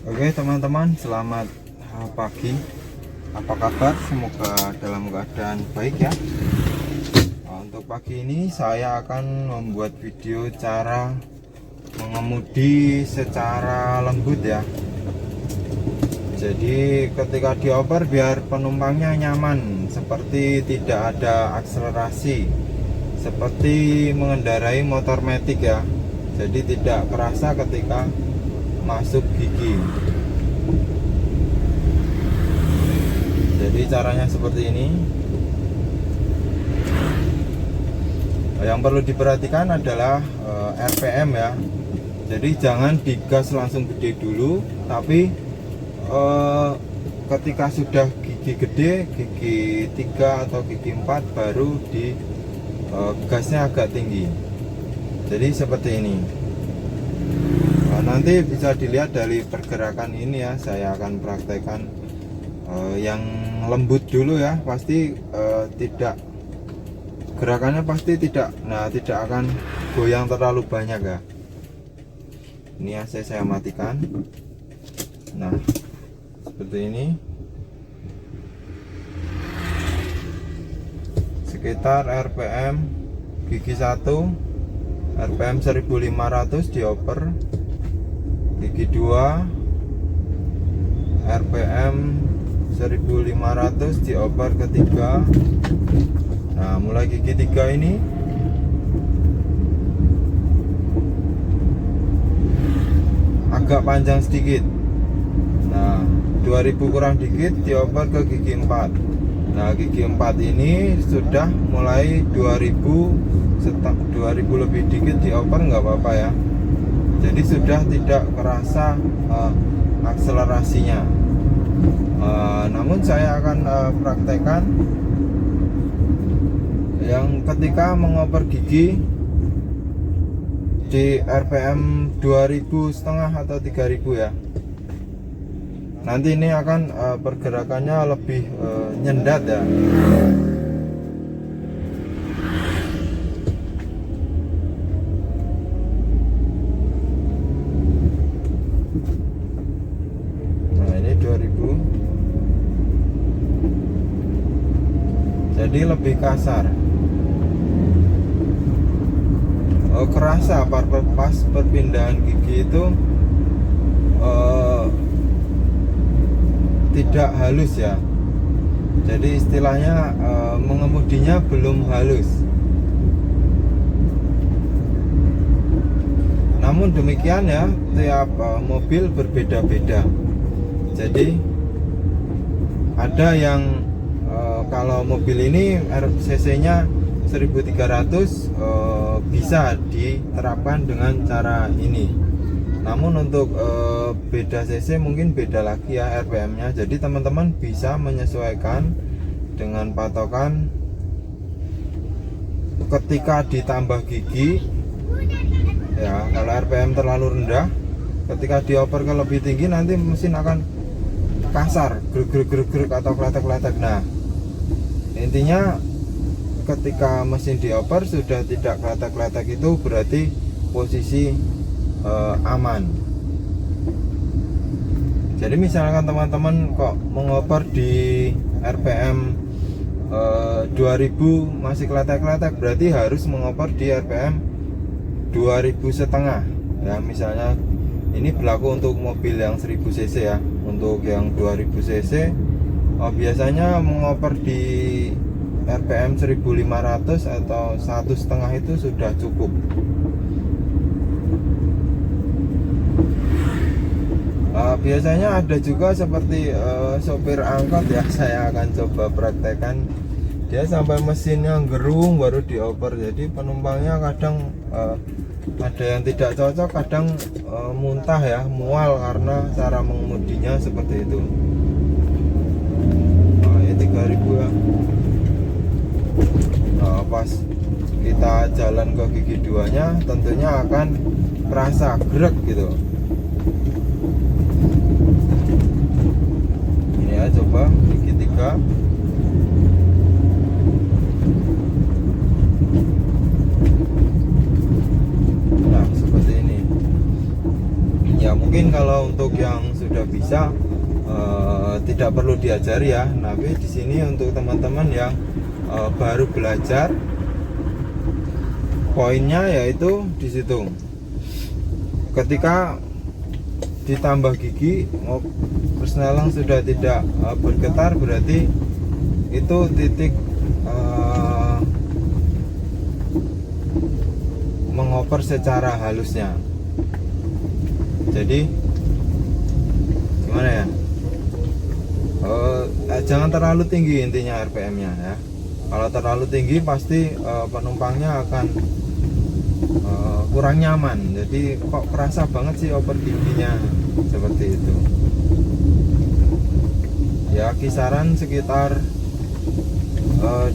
Oke teman-teman, selamat pagi. Apa kabar? Semoga dalam keadaan baik ya. Untuk pagi ini saya akan membuat video cara mengemudi secara lembut ya. Jadi ketika dioper biar penumpangnya nyaman, seperti tidak ada akselerasi, seperti mengendarai motor matic ya. Jadi tidak kerasa ketika masuk gigi. Jadi caranya seperti ini. Yang perlu diperhatikan adalah RPM ya. Jadi jangan digas langsung gede dulu, tapi ketika sudah gigi gede, gigi 3 atau gigi 4 baru di gasnya agak tinggi. Jadi seperti ini. Nanti bisa dilihat dari pergerakan ini ya, saya akan praktekkan yang lembut dulu ya, pasti tidak, gerakannya pasti tidak akan goyang terlalu banyak ya. Ini AC saya matikan. Nah seperti ini, sekitar RPM gigi 1 RPM 1500 dioper, gigi 2 RPM 1500 dioper ketiga. Nah mulai gigi 3 ini agak panjang sedikit. Nah 2000 kurang dikit dioper ke gigi 4. Nah gigi 4 ini sudah mulai 2000 lebih dikit dioper, nggak apa-apa ya. Jadi sudah tidak kerasa akselerasinya. Namun saya akan praktekkan yang ketika mengoper gigi di RPM 2500 atau 3000 ya. Nanti ini akan pergerakannya lebih nyendat ya. Nah ini 2000, jadi lebih kasar. Kerasa pas perpindahan gigi itu tidak halus ya. Jadi istilahnya mengemudinya belum halus. Namun demikian ya, tiap mobil berbeda-beda. Jadi ada yang kalau mobil ini cc-nya 1300 bisa diterapkan dengan cara ini. Namun untuk beda cc mungkin beda lagi ya RPM-nya. Jadi teman-teman bisa menyesuaikan dengan patokan ketika ditambah gigi ya. Kalau RPM terlalu rendah, ketika dioper ke lebih tinggi nanti mesin akan kasar, grek atau kletek-kletek. Nah intinya ketika mesin dioper sudah tidak kletek-kletek, itu berarti posisi aman. Jadi misalkan teman-teman kok mengoper di RPM 2000 masih kletek-kletek, berarti harus mengoper di RPM 2500 ya. Misalnya ini berlaku untuk mobil yang 1000 cc ya. Untuk yang 2000 cc biasanya mengoper di RPM 1500 atau 1,5 itu sudah cukup. Biasanya ada juga seperti sopir angkot ya, saya akan coba praktekkan. Dia sampai mesinnya gerung baru dioper. Jadi penumpangnya kadang ada yang tidak cocok, kadang muntah ya, mual karena cara mengemudinya seperti itu. Nah, ini 3000 ya. Nah, pas kita jalan ke gigi 2 nya tentunya akan terasa grek gitu. Ini ya, coba gigi 3. Nah seperti ini. Ya mungkin kalau untuk yang sudah bisa tidak perlu diajari ya. Tapi di sini untuk teman-teman yang baru belajar, poinnya yaitu di situ. Ketika ditambah gigi, persneling sudah tidak bergetar, berarti itu titik mengoper secara halusnya. Jadi gimana ya? Jangan terlalu tinggi intinya RPM-nya ya. Kalau terlalu tinggi pasti penumpangnya akan kurang nyaman. Jadi kok kerasa banget sih oper giginya, seperti itu. Ya kisaran sekitar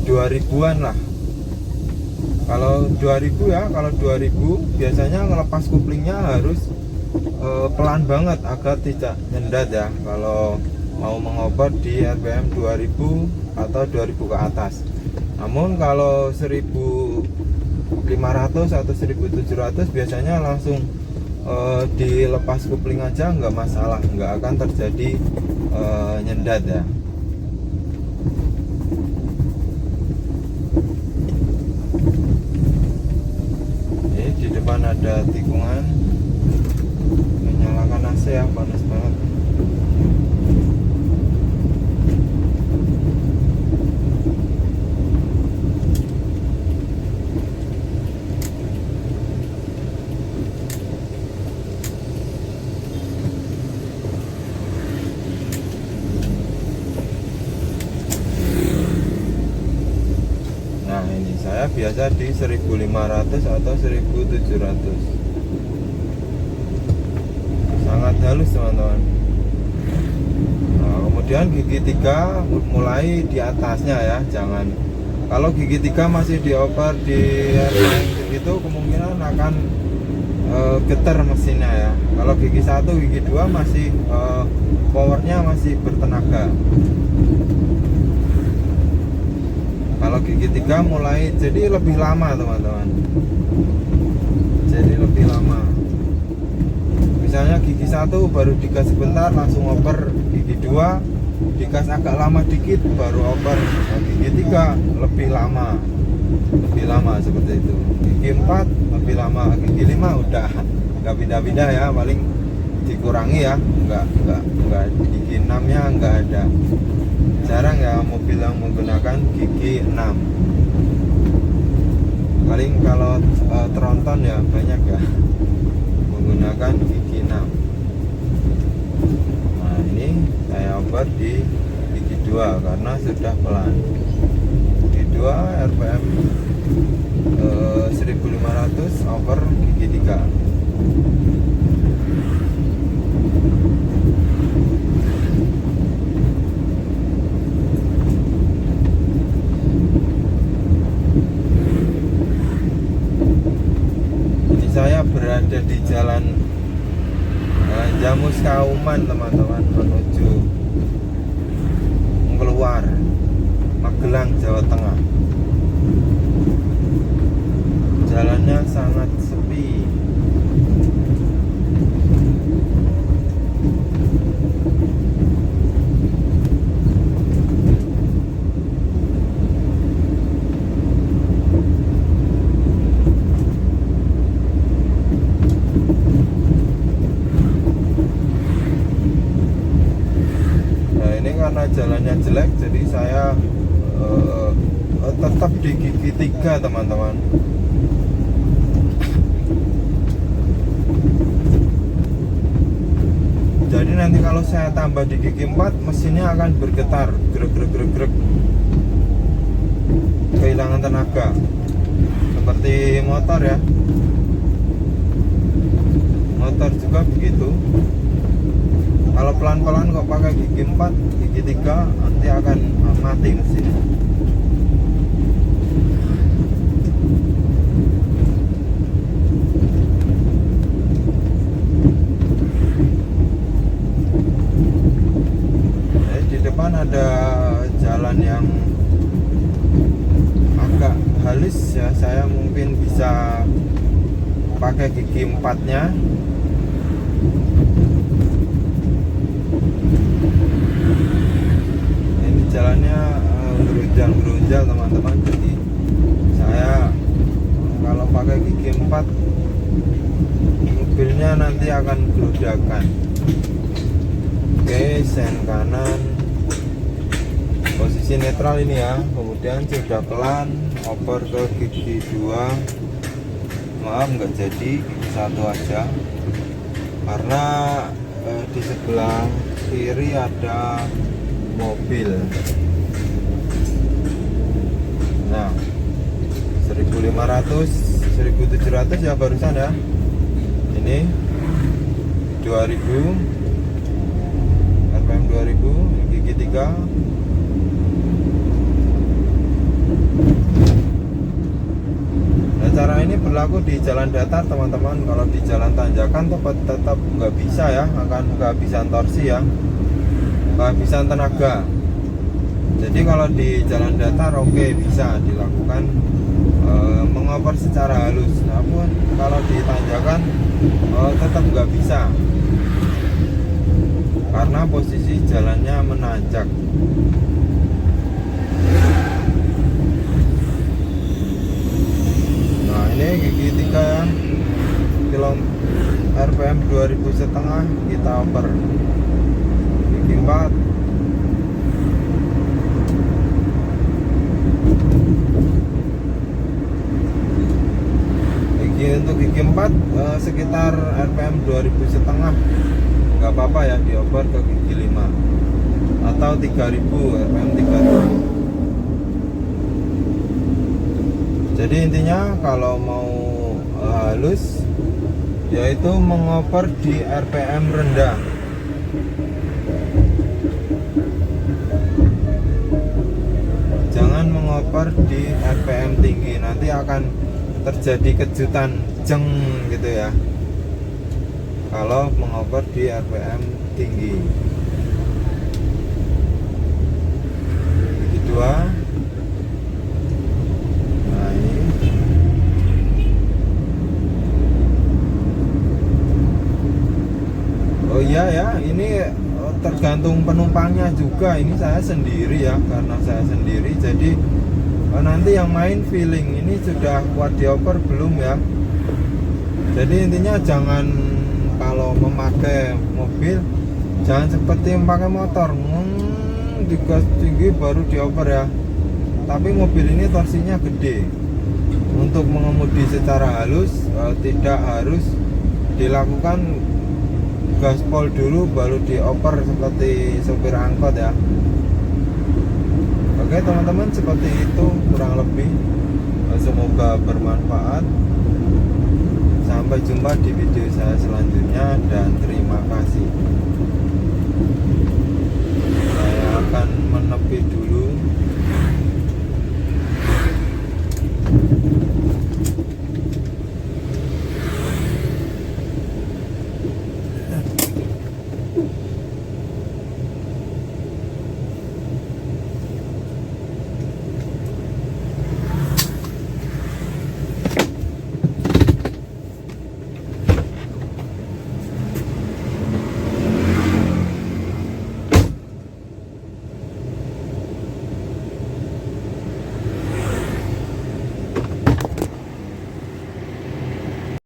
2000-an lah. Kalau 2000 ya, kalau 2000 biasanya ngelepas kuplingnya harus pelan banget agar tidak nyendat ya. Kalau mau mengoper di RPM 2000 atau 2000 ke atas. Namun kalau 1500 atau 1700 biasanya langsung dilepas kupling aja, nggak masalah, nggak akan terjadi nyendat ya. Ini di depan ada tikungan, menyalakan AC ya, panas banget. Saya biasa di 1500 atau 1700. Sangat halus teman-teman. Nah, kemudian gigi 3 mulai di atasnya ya, jangan. Kalau gigi 3 masih dioper di RPM segitu, kemungkinan akan getar mesinnya ya. Kalau gigi 1, gigi 2 masih powernya masih bertenaga. Kalau gigi 3 mulai jadi lebih lama teman-teman. Jadi lebih lama. Misalnya gigi 1 baru digas sebentar langsung oper, gigi 2 digas agak lama dikit baru oper. Nah, gigi 3 lebih lama. Lebih lama seperti itu. Gigi 4 lebih lama, gigi 5 udah nggak pindah-pindah ya, paling dikurangi ya, nggak gigi 6-nya nggak ada. Jarang ya mobil yang menggunakan gigi 6. Paling kalau tronton ya banyak ya menggunakan gigi 6. Nah ini saya oper di gigi 2 karena sudah pelan. Gigi 2 RPM 1500 over gigi 3. Saya berada di jalan Jamus Kauman teman-teman, menuju keluar Magelang, Jawa Tengah. Jalannya sangat sepi. Karena jalannya jelek, jadi saya tetap di gigi 3 teman-teman. Jadi nanti kalau saya tambah di gigi 4, mesinnya akan bergetar, grek, kehilangan tenaga seperti motor ya. Motor juga begitu. Kalau pelan-pelan kok pakai gigi 4, gigi 3 nanti akan mati mesin. Di depan ada jalan yang agak halus ya, saya mungkin bisa pakai gigi 4-nya. nanti akan geludakan. Oke, sen kanan posisi netral ini ya, kemudian sudah pelan oper ke gigi 2. Maaf nggak jadi, gigi 1 aja karena di sebelah kiri ada mobil. Nah, 1500 1700 ya barusan ya. Ini 2000 RPM 2000 gigi 3. Nah, cara ini berlaku di jalan datar teman-teman. Kalau di jalan tanjakan tetap nggak bisa ya, akan kehabisan torsi ya, kehabisan tenaga. Jadi kalau di jalan datar oke, bisa dilakukan mengoper secara halus. Namun kalau di tanjakan tetap nggak bisa karena posisi jalannya menanjak. Nah, ini gigi 3 ya, RPM 2000,5 kita oper. Gigi 4 untuk gigi 4 sekitar RPM 2000,5 nggak apa-apa ya, dioper ke gigi 5 atau 3000 RPM 3000. Jadi intinya kalau mau halus yaitu mengoper di RPM rendah. Jangan mengoper di RPM tinggi, nanti akan terjadi kejutan jeng gitu ya kalau mengoper di RPM tinggi. Gigi 2. Nah, ini oh iya ya, ini tergantung penumpangnya juga. Ini saya sendiri ya, karena saya sendiri jadi nanti yang main feeling ini sudah kuat dioper belum ya. Jadi intinya jangan, kalau memakai mobil jangan seperti memakai motor, digas tinggi baru dioper ya. Tapi mobil ini torsinya gede, untuk mengemudi secara halus tidak harus dilakukan gaspol dulu baru dioper seperti sopir angkot ya. Oke teman-teman, seperti itu kurang lebih. Semoga bermanfaat. Sampai jumpa di video saya selanjutnya dan terima kasih. Saya akan menepi dulu.